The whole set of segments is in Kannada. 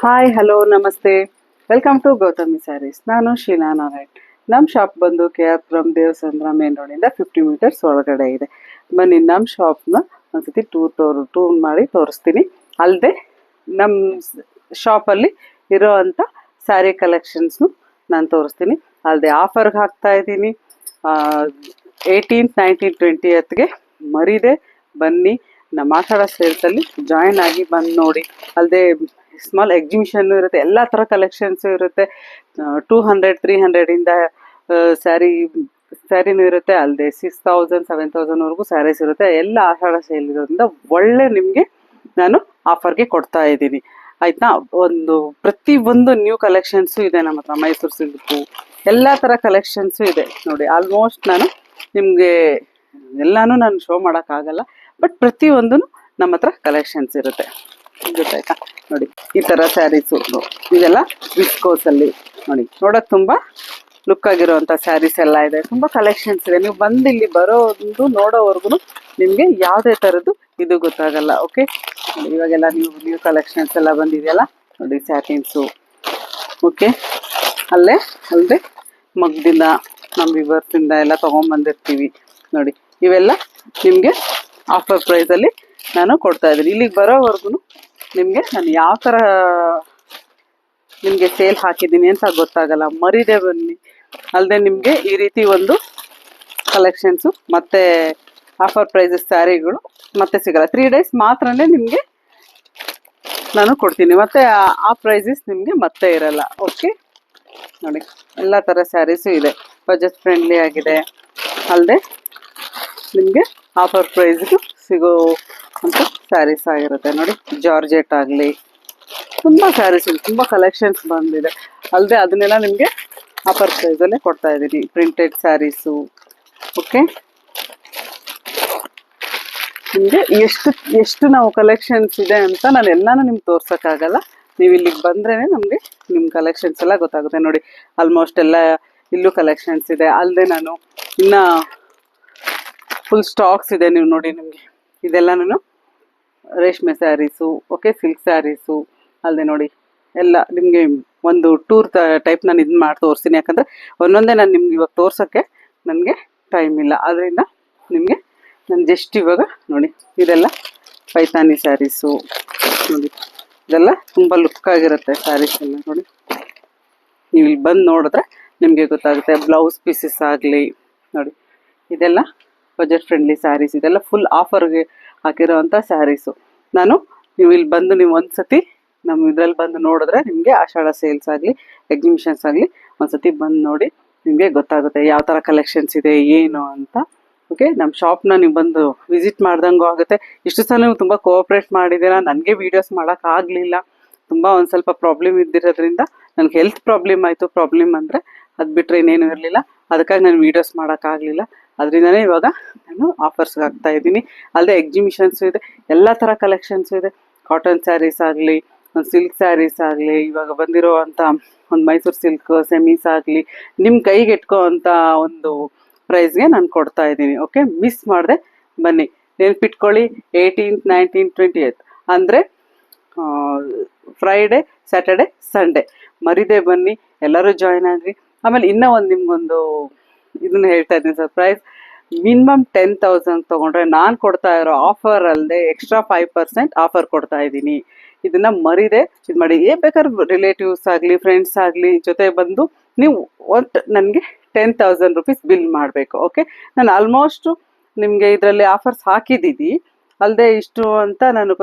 ಹಾಯ್ ಹಲೋ ನಮಸ್ತೆ, ವೆಲ್ಕಮ್ ಟು ಗೌತಮಿ ಸ್ಯಾರೀಸ್. ನಾನು ಶೀಲಾ ನಾರಾಯಣ್. ನಮ್ಮ ಶಾಪ್ ಬಂದು KR ದೇವಸಂದ್ರ ಮೇನ್ ರೋಡಿಂದ 50 ಮೀಟರ್ಸ್ ಒಳಗಡೆ ಇದೆ. ಬನ್ನಿ ನಮ್ಮ ಶಾಪ್ನ ಒಂದ್ಸತಿ ಟೂರ್ ಮಾಡಿ ತೋರಿಸ್ತೀನಿ. ಅಲ್ಲದೆ ನಮ್ಮ ಶಾಪಲ್ಲಿ ಇರೋ ಅಂಥ ಸ್ಯಾರಿ ಕಲೆಕ್ಷನ್ಸ್ನು ನಾನು ತೋರಿಸ್ತೀನಿ. ಅಲ್ಲದೆ ಆಫರ್ಗೆ ಹಾಕ್ತಾ ಇದ್ದೀನಿ. 18th, 19th, 20th ಮರಿದೆ ಬನ್ನಿ. ನಮ್ಮ ಆಷಾಢ ಸೇಲ್ಸಲ್ಲಿ ಜಾಯಿನ್ ಆಗಿ ಬಂದು ನೋಡಿ. ಅಲ್ಲದೆ ಸ್ಮಾಲ್ ಎಕ್ಸಿಬಿಷನ್ ಇರುತ್ತೆ, ಎಲ್ಲ ಥರ ಕಲೆಕ್ಷನ್ಸ್ ಇರುತ್ತೆ. 200, 300 ಸ್ಯಾರಿನೂ ಇರುತ್ತೆ. ಅಲ್ಲದೆ 6000, 7000ವರೆಗೂ ಸ್ಯಾರೀಸ್ ಇರುತ್ತೆ. ಎಲ್ಲ ಆಷಾಢ ಸೇಲ್ ಇರೋದ್ರಿಂದ ಒಳ್ಳೆ ನಿಮಗೆ ನಾನು ಆಫರ್ಗೆ ಕೊಡ್ತಾ ಇದ್ದೀನಿ, ಆಯಿತಾ. ಪ್ರತಿಯೊಂದು ನ್ಯೂ ಕಲೆಕ್ಷನ್ಸು ಇದೆ ನಮ್ಮ ಹತ್ರ. ಮೈಸೂರು ಸಿಲ್ಕು ಎಲ್ಲ ಥರ ಕಲೆಕ್ಷನ್ಸು ಇದೆ ನೋಡಿ. ಆಲ್ಮೋಸ್ಟ್ ನಾನು ನಿಮಗೆ ಎಲ್ಲನೂ ನಾನು ಶೋ ಮಾಡೋಕ್ಕಾಗಲ್ಲ, ಬಟ್ ಪ್ರತಿಯೊಂದೂ ನಮ್ಮ ಹತ್ರ ಕಲೆಕ್ಷನ್ಸ್ ಇರುತ್ತೆ, ಗೊತ್ತಾಯ್ತಾ. ನೋಡಿ ಈ ಥರ ಸ್ಯಾರೀಸು ಇದೆಲ್ಲ ವಿಸ್ಕೋಸಲ್ಲಿ ನೋಡಿ, ನೋಡೋಕೆ ತುಂಬ ಲುಕ್ ಆಗಿರೋವಂಥ ಸ್ಯಾರೀಸ್ ಎಲ್ಲ ಇದೆ. ತುಂಬ ಕಲೆಕ್ಷನ್ಸ್ ಇದೆ. ನೀವು ಬಂದು ಇಲ್ಲಿ ಬರೋದು ನೋಡೋವರೆಗೂ ನಿಮಗೆ ಯಾವುದೇ ಥರದ್ದು ಇದು ಗೊತ್ತಾಗಲ್ಲ. ಓಕೆ, ಇವಾಗೆಲ್ಲ ನ್ಯೂ ಕಲೆಕ್ಷನ್ಸ್ ಎಲ್ಲ ಬಂದಿದೆಯಲ್ಲ ನೋಡಿ, ಸ್ಯಾಟಿನ್ಸು. ಓಕೆ, ಅಲ್ಲದೆ ಮಗ್ದಿಂದ ನಮ್ಮ ವಿವರ್ಸಿಂದ ಎಲ್ಲ ತೊಗೊಂಬಂದಿರ್ತೀವಿ ನೋಡಿ. ಇವೆಲ್ಲ ನಿಮಗೆ ಆಫರ್ ಪ್ರೈಸಲ್ಲಿ ನಾನು ಕೊಡ್ತಾ ಇದ್ದೀನಿ. ಇಲ್ಲಿಗೆ ಬರೋವರೆಗೂ ನಿಮಗೆ ನಾನು ಯಾವ ಥರ ನಿಮಗೆ ಸೇಲ್ ಹಾಕಿದ್ದೀನಿ ಅಂತ ಗೊತ್ತಾಗಲ್ಲ. ಮರಿದೆ ಬನ್ನಿ. ಅಲ್ಲದೆ ನಿಮಗೆ ಈ ರೀತಿ ಒಂದು ಕಲೆಕ್ಷನ್ಸು ಮತ್ತು ಆಫರ್ ಪ್ರೈಸಸ್ ಸ್ಯಾರಿಗಳು ಮತ್ತೆ ಸಿಗಲ್ಲ. 3 days ಮಾತ್ರನೇ ನಿಮಗೆ ನಾನು ಕೊಡ್ತೀನಿ, ಮತ್ತು ಆ ಪ್ರೈಸಸ್ ನಿಮಗೆ ಮತ್ತೆ ಇರಲ್ಲ. ಓಕೆ ನೋಡಿ, ಎಲ್ಲ ಥರ ಸ್ಯಾರೀಸು ಇದೆ, ಬಜೆಟ್ ಫ್ರೆಂಡ್ಲಿ ಆಗಿದೆ. ಅಲ್ಲದೆ ನಿಮಗೆ ಆಫರ್ ಪ್ರೈಸ್ಗೂ ಸಿಗೋ ಅಂತ ಸ್ಯಾರೀಸ್ ಆಗಿರುತ್ತೆ ನೋಡಿ. ಜಾರ್ಜೆಟ್ ಆಗಲಿ ತುಂಬ ಸ್ಯಾರೀಸ್ ಇದೆ, ತುಂಬ ಕಲೆಕ್ಷನ್ಸ್ ಬಂದಿದೆ. ಅಲ್ಲದೆ ಅದನ್ನೆಲ್ಲ ನಿಮಗೆ ಆಫರ್ ಪ್ರೈಸಲ್ಲೇ ಕೊಡ್ತಾ ಇದ್ದೀನಿ. ಪ್ರಿಂಟೆಡ್ ಸ್ಯಾರೀಸು. ಓಕೆ, ನಿಮಗೆ ಎಷ್ಟು ನಾವು ಕಲೆಕ್ಷನ್ಸ್ ಇದೆ ಅಂತ ನಾನು ಎಲ್ಲನೂ ನಿಮ್ಗೆ ತೋರ್ಸೋಕ್ಕಾಗಲ್ಲ. ನೀವು ಇಲ್ಲಿಗೆ ಬಂದ್ರೇ ನಮಗೆ ನಿಮ್ಮ ಕಲೆಕ್ಷನ್ಸ್ ಎಲ್ಲ ಗೊತ್ತಾಗುತ್ತೆ ನೋಡಿ. ಆಲ್ಮೋಸ್ಟ್ ಎಲ್ಲ ಇಲ್ಲೂ ಕಲೆಕ್ಷನ್ಸ್ ಇದೆ. ಅಲ್ಲದೆ ನಾನು ಇನ್ನು ಫುಲ್ ಸ್ಟಾಕ್ಸ್ ಇದೆ. ನೀವು ನೋಡಿ, ನಿಮಗೆ ಇದೆಲ್ಲನೂ ರೇಷ್ಮೆ ಸ್ಯಾರೀಸು, ಓಕೆ, ಸಿಲ್ಕ್ ಸ್ಯಾರೀಸು. ಅಲ್ಲದೆ ನೋಡಿ ಎಲ್ಲ ನಿಮಗೆ ಒಂದು ಟೂರ್ ಟೈಪ್ ನಾನು ಇದು ಮಾಡಿ ತೋರಿಸ್ತೀನಿ. ಯಾಕಂದರೆ ಒಂದೊಂದೇ ನಾನು ನಿಮ್ಗೆ ಇವಾಗ ತೋರ್ಸೋಕ್ಕೆ ನನಗೆ ಟೈಮ್ ಇಲ್ಲ. ಅದರಿಂದ ನಿಮಗೆ ನಾನು ಜಸ್ಟ್ ಇವಾಗ ನೋಡಿ, ಇದೆಲ್ಲ ಪೈತಾನಿ ಸ್ಯಾರೀಸು ನೋಡಿ. ಇದೆಲ್ಲ ತುಂಬ ಲುಕ್ ಆಗಿರುತ್ತೆ ಸ್ಯಾರೀಸ್ ಎಲ್ಲ ನೋಡಿ. ನೀವು ಇಲ್ಲಿ ಬಂದು ನೋಡಿದ್ರೆ ನಿಮಗೆ ಗೊತ್ತಾಗುತ್ತೆ. ಬ್ಲೌಸ್ ಪೀಸಸ್ ಆಗಲಿ ನೋಡಿ, ಇದೆಲ್ಲ ಬಜೆಟ್ ಫ್ರೆಂಡ್ಲಿ ಸ್ಯಾರೀಸ್. ಇದೆಲ್ಲ ಫುಲ್ ಆಫರ್ಗೆ ಹಾಕಿರೋ ಅಂಥ ಸ್ಯಾರೀಸು. ನೀವು ಇಲ್ಲಿ ಬಂದು ನೀವು ಒಂದ್ಸತಿ ನಮ್ಮ ಇದರಲ್ಲಿ ಬಂದು ನೋಡಿದ್ರೆ ನಿಮಗೆ ಆಷಾಢ ಸೇಲ್ಸ್ ಆಗಲಿ ಎಕ್ಸಿಬಿಷನ್ಸ್ ಆಗಲಿ ಒಂದ್ಸತಿ ಬಂದು ನೋಡಿ, ನಿಮಗೆ ಗೊತ್ತಾಗುತ್ತೆ ಯಾವ ಥರ ಕಲೆಕ್ಷನ್ಸ್ ಇದೆ ಏನು ಅಂತ. ಓಕೆ, ನಮ್ಮ ಶಾಪ್ನ ನೀವು ಬಂದು ವಿಸಿಟ್ ಮಾಡ್ದಂಗೂ ಆಗುತ್ತೆ. ಇಷ್ಟು ಸಲ ನೀವು ತುಂಬ ಕೋಆಪ್ರೇಟ್ ಮಾಡಿದ್ದೀರಾ. ನನಗೆ ವೀಡಿಯೋಸ್ ಮಾಡೋಕ್ಕಾಗಲಿಲ್ಲ, ತುಂಬ ಒಂದು ಸ್ವಲ್ಪ ಪ್ರಾಬ್ಲಮ್ ಇದ್ದಿರೋದ್ರಿಂದ ನನಗೆ ಹೆಲ್ತ್ ಪ್ರಾಬ್ಲಮ್ ಆಯಿತು. ಪ್ರಾಬ್ಲಮ್ ಅಂದರೆ ಅದು ಬಿಟ್ಟರೆ ಇನ್ನೇನು ಇರಲಿಲ್ಲ. ಅದಕ್ಕಾಗಿ ನಾನು ವೀಡಿಯೋಸ್ ಮಾಡೋಕ್ಕಾಗಲಿಲ್ಲ. ಅದರಿಂದನೇ ಇವಾಗ ನಾನು ಆಫರ್ಸ್ಗೆ ಹಾಕ್ತಾ ಇದ್ದೀನಿ. ಅಲ್ಲದೆ ಎಕ್ಸಿಬಿಷನ್ಸು ಇದೆ, ಎಲ್ಲ ಥರ ಕಲೆಕ್ಷನ್ಸು ಇದೆ. ಕಾಟನ್ ಸ್ಯಾರೀಸ್ ಆಗಲಿ, ಒಂದು ಸಿಲ್ಕ್ ಸ್ಯಾರೀಸ್ ಆಗಲಿ, ಇವಾಗ ಬಂದಿರೋ ಅಂಥ ಒಂದು ಮೈಸೂರು ಸಿಲ್ಕ್ ಸೆಮೀಸ್ ಆಗಲಿ, ನಿಮ್ಮ ಕೈಗೆ ಇಟ್ಕೋ ಅಂಥ ಒಂದು ಪ್ರೈಸ್ಗೆ ನಾನು ಕೊಡ್ತಾ ಇದ್ದೀನಿ. ಓಕೆ, ಮಿಸ್ ಮಾಡಿದೆ ಬನ್ನಿ. ನೆನ್ಪಿಟ್ಕೊಳ್ಳಿ, 18th, 19th, 20th ಅಂದರೆ ಫ್ರೈಡೆ, ಸ್ಯಾಟರ್ಡೆ, ಸಂಡೇ ಮರಿದೆ ಬನ್ನಿ. ಎಲ್ಲರೂ ಜಾಯ್ನ್ ಆಗಿರಿ. ಆಮೇಲೆ ಇನ್ನೂ ನಿಮ್ಗೊಂದು ಇದನ್ನು ಹೇಳ್ತಾ ಇದ್ದೀನಿ, ಸರ್ಪ್ರೈಸ್. ಮಿನಿಮಮ್ 10,000 ತೊಗೊಂಡ್ರೆ ನಾನು ಕೊಡ್ತಾ ಇರೋ ಆಫರ್ ಅಲ್ಲದೆ ಎಕ್ಸ್ಟ್ರಾ 5% ಆಫರ್ ಕೊಡ್ತಾ ಇದ್ದೀನಿ. ಇದನ್ನು ಮರಿದೆ ಇದು ಮಾಡಿ. ಬೇಕಾದ್ರೆ ರಿಲೇಟಿವ್ಸ್ ಆಗಲಿ ಫ್ರೆಂಡ್ಸ್ ಆಗಲಿ ಜೊತೆ ಬಂದು ನೀವು ಒಟ್ಟು ನನಗೆ 10,000 rupees ಬಿಲ್ ಮಾಡಬೇಕು. ಓಕೆ, ನಾನು ಆಲ್ಮೋಸ್ಟು ನಿಮಗೆ ಇದರಲ್ಲಿ ಆಫರ್ಸ್ ಹಾಕಿದ್ದೀನಿ. ಅಲ್ಲದೆ ಇಷ್ಟು ಅಂತ ನಾನು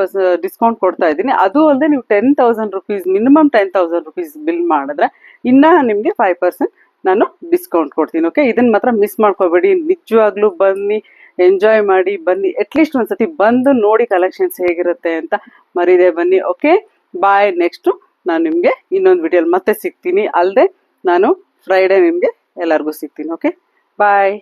ಡಿಸ್ಕೌಂಟ್ ಕೊಡ್ತಾ ಇದ್ದೀನಿ. ಅದು ಅಲ್ಲದೆ ನೀವು 10,000 rupees ಮಿನಿಮಮ್ 10,000 rupees ಬಿಲ್ ಮಾಡಿದ್ರೆ ಇನ್ನೂ ನಿಮಗೆ 5% ನಾನು ಡಿಸ್ಕೌಂಟ್ ಕೊಡ್ತೀನಿ. ಓಕೆ, ಇದನ್ನು ಮಾತ್ರ ಮಿಸ್ ಮಾಡ್ಕೋಬೇಡಿ. ನಿಜವಾಗ್ಲೂ ಬನ್ನಿ, ಎಂಜಾಯ್ ಮಾಡಿ ಬನ್ನಿ. ಅಟ್ಲೀಸ್ಟ್ ಒಂದ್ಸತಿ ಬಂದು ನೋಡಿ ಕಲೆಕ್ಷನ್ಸ್ ಹೇಗಿರುತ್ತೆ ಅಂತ ಮರಿದೆ ಬನ್ನಿ. ಓಕೆ, ಬಾಯ್. ನೆಕ್ಸ್ಟು ನಾನು ನಿಮಗೆ ಇನ್ನೊಂದು ವಿಡಿಯೋಲಿ ಮತ್ತೆ ಸಿಗ್ತೀನಿ. ಅಲ್ಲದೆ ನಾನು ಫ್ರೈಡೇ ನಿಮಗೆ ಎಲ್ಲರಿಗೂ ಸಿಗ್ತೀನಿ. ಓಕೆ, ಬಾಯ್.